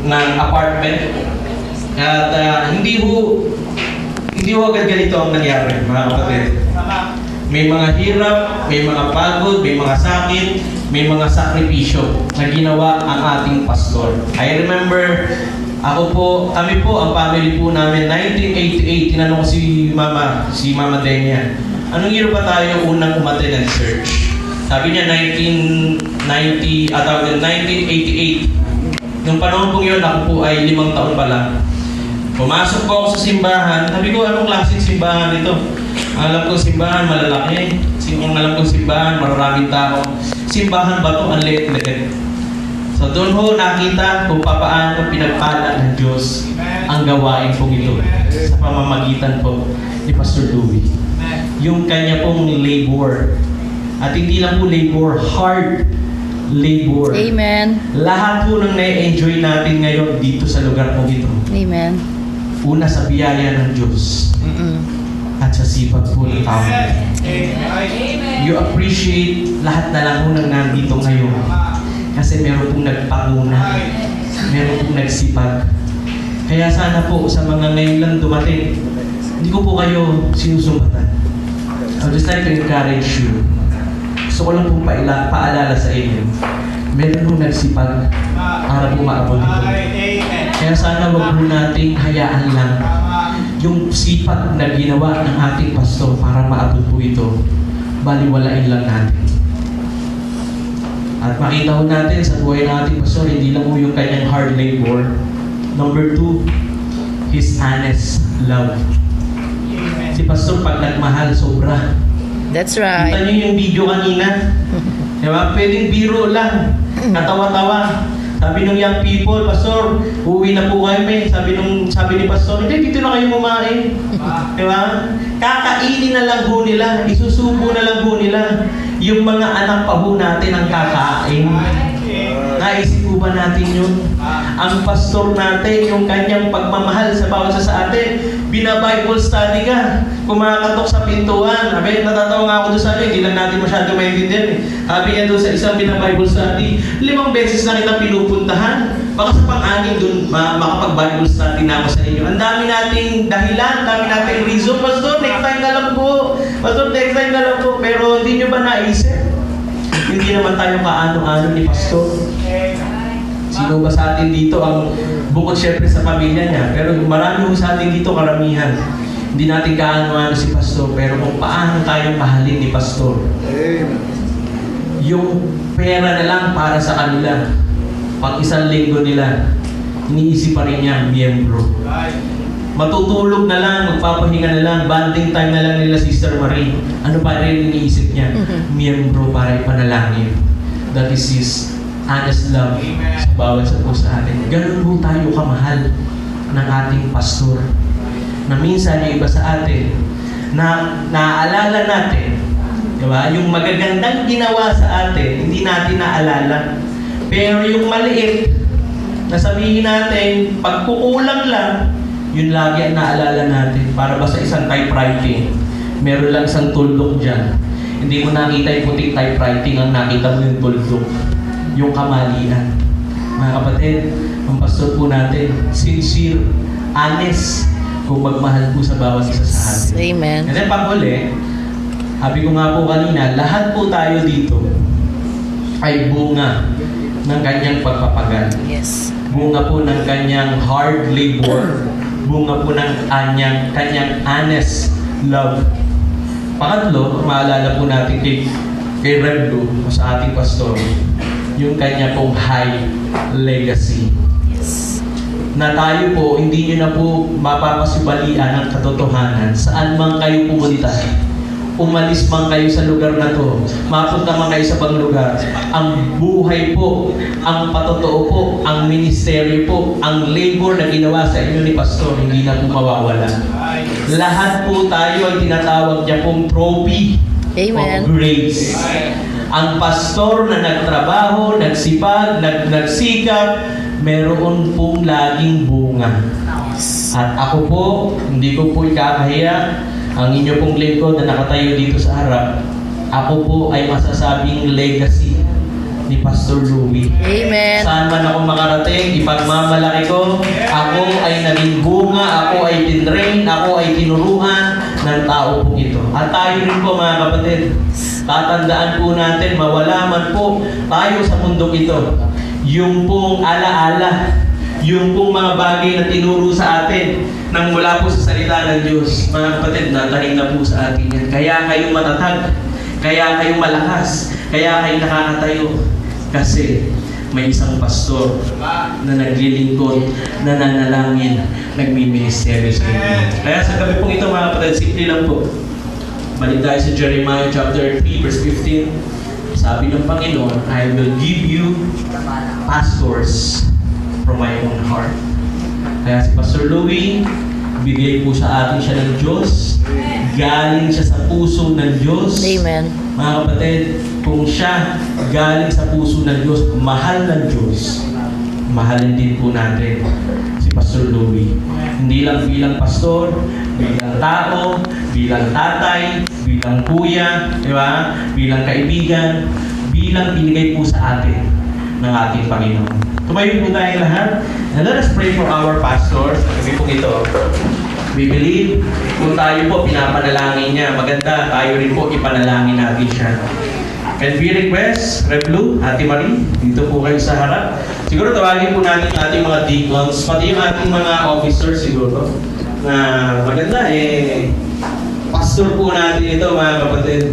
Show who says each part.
Speaker 1: ng apartment. At hindi ho agad ganito ang nangyari, mga kapatid. May mga hirap, may mga pagod, may mga sakit, may mga sakripisyo na ginawa ang ating pastor. I remember, kami po, ang family po namin, 1988, tinanong ko si Mama Denia, anong year ba tayo unang umatid ng church? Sabi niya, 1988. Nung panahon pong yun, ako po ay 5 taon pa lang. Pumasok po ako sa simbahan. Sabi ko, anong klaseng simbahan ito? Alam kong simbahan, malalaki. Alam kong simbahan, maraming tao. Simbahan ba ito? Ang liit-liit. So doon ho nakita kung paano pinagpala ng Diyos ang gawain pong ito sa pamamagitan po ni Pastor Louie. Yung kanya pong labor. At hindi lang po labor, hard labor.
Speaker 2: Amen.
Speaker 1: Lahat po ng na-enjoy natin ngayon dito sa lugar po ito.
Speaker 2: Amen.
Speaker 1: Una sa biyaya ng Diyos at sa sipag po ng tao. You appreciate lahat na lang po ng nandito ngayon kasi meron pong nagpanguna, meron pong nagsipag. Kaya sana po sa mga ngayon lang dumating, hindi ko po kayo sinusumbatan. I would just like to encourage you. Gusto ko lang pong paalala sa inyo. Meron pong nagsipag para po maabot ito. Kaya sana wag po nating hayaan lang yung sipag na ginawa ng ating pastor para maabot po ito. Baliwalain lang natin. At makita ko natin sa buhay ng ating pastor, hindi lang po yung kanyang hard labor. Number 2, his honest love. Si pastor pag nagmahal, sobra.
Speaker 2: That's right.
Speaker 1: Kita niyo yung video kanina. Diba? Pwedeng biro lang. Katawa-tawa. Sabi nung young people, Pastor, uuwi na po kami. Sabi ni Pastor, hindi, dito na kayo kumain. Diba? Kakainin na lang ho nila. Isusubo na lang ho nila. Yung mga anak pa ho natin ang kakain. Naisip po ba natin yun? Ang pastor natin, yung kanyang pagmamahal sa bawat isa sa atin, bina-Bible study ka. Kumakatok sa pintuan. Sabi, natatawa nga ako doon sa hindi lang natin masyado maintindihan. Sabi niya doon sa isang bina-Bible study, 5 beses na kita pinupuntahan. Baka sa pang-anim doon, makapag-Bible study na ako sa inyo. Ang dami nating dahilan, dami nating reason. Pastor, next time na lang po. Pastor, next time na lang po. Pero hindi nyo ba naisip? Hindi naman tayo kaano-ano ni Pastor. Sino ba sa atin dito ang bukod syempre sa pamilya niya, pero marami ho sa atin dito karamihan. Hindi natin kaano-ano si Pastor, pero kung paano tayo mahalin ni Pastor. Yung pera na lang para sa kanila. Pag 1 linggo nila, iniisip pa rin niya, miyembro. Matutulog na lang, magpapahinga na lang, bonding time na lang nila Sister Marie. Ano pa rin iniisip niya? Miyembro para ipanalangin. That is his honest love sa bawat sa po sa atin. Ganun po tayo kamahal ng ating pastor. Na minsan yung iba sa atin, na naaalala natin, diba? Yung magagandang ginawa sa atin, hindi natin naalala. Pero yung maliit, na sabihin natin, pagkukulang lang, yun lagi ang naalala natin. Para ba sa isang typewriting, meron lang isang tuldok dyan. Hindi mo nakita yung puting typewriting, ang nakita mo yung tuldok. Yung kamalian. Mga kapatid, ang pastor po natin, sincere, honest, kung magmahal po sa bawat isa sa atin.
Speaker 2: Amen.
Speaker 1: And then pag-uli, sabi ko nga po kanina, lahat po tayo dito ay bunga ng kanyang pagpapagal.
Speaker 2: Yes.
Speaker 1: Bunga po ng kanyang hard labor. Bunga po ng kanyang honest love. Pangatlo, maalala po natin kay Rev. Lou, sa ating pastor, yung kanya pong high legacy.
Speaker 2: Yes.
Speaker 1: Na tayo po, hindi nyo na po mapapasubalian ang katotohanan. Saan man kayo pumunta, umalis man kayo sa lugar na to, mapunta man kayo sa pang lugar, ang buhay po, ang patotoo po, ang ministeryo po, ang labor na ginawa sa inyo ni Pastor, hindi na po mawawala. Lahat po tayo ay tinatawag niya pong trophy
Speaker 2: Amen.
Speaker 1: of grace. Ang pastor na nagtrabaho, nagsipag, nagsikap, meron pong laging bunga. At ako po, hindi ko po ikakahiya, ang inyo pong lingkod na nakatayo dito sa harap, ako po ay masasabing legacy ni Pastor Louie.
Speaker 2: Amen.
Speaker 1: Saan man ako makarating, ipagmamalaki ko, ako ay naging bunga, ako ay tinrain, ako ay tinuruan ng tao po ito. At tayo rin po mga kapatid, tatandaan po natin, mawala man po tayo sa mundong ito, yung pong alaala, yung pong mga bagay na tinuro sa atin nang mula po sa salita ng Diyos, mga kapatid, natahin na po sa atin yan. Kaya kayo matatag, kaya kayo malakas, kaya kayo nakakatayo. Kasi may isang pastor na naglilingkod, nananalangin, nagmi-ministeryo sa inyo. Kaya sa gabi pong ito mga kapatid, simple lang po. Balik tayo sa Jeremiah chapter 3 verse 15. Sabi ng Panginoon, I will give you pastors from my own heart. Kaya si Pastor Louie, bigay po sa atin siya ng Diyos. Galing siya sa puso ng Diyos.
Speaker 2: Amen.
Speaker 1: Mga kapatid, kung siya galing sa puso ng Diyos, mahal ng Diyos, mahalin din po natin si Pastor Louie. Hindi lang bilang pastor, bilang tao, bilang tatay, bilang kuya, di ba? Bilang kaibigan, bilang binigay po sa atin ng ating Panginoon. Tumayo po tayo lahat. And let us pray for our pastor. Sabi po ito, we believe kung tayo po pinapanalangin niya, maganda tayo rin po ipanalangin natin siya. And we request, Reblu, Ate Marie, dito po kayo sa harap. Siguro tawagin po natin ating mga deacons, pati yung ating mga officers siguro, na maganda pastor po natin ito mga kapatid.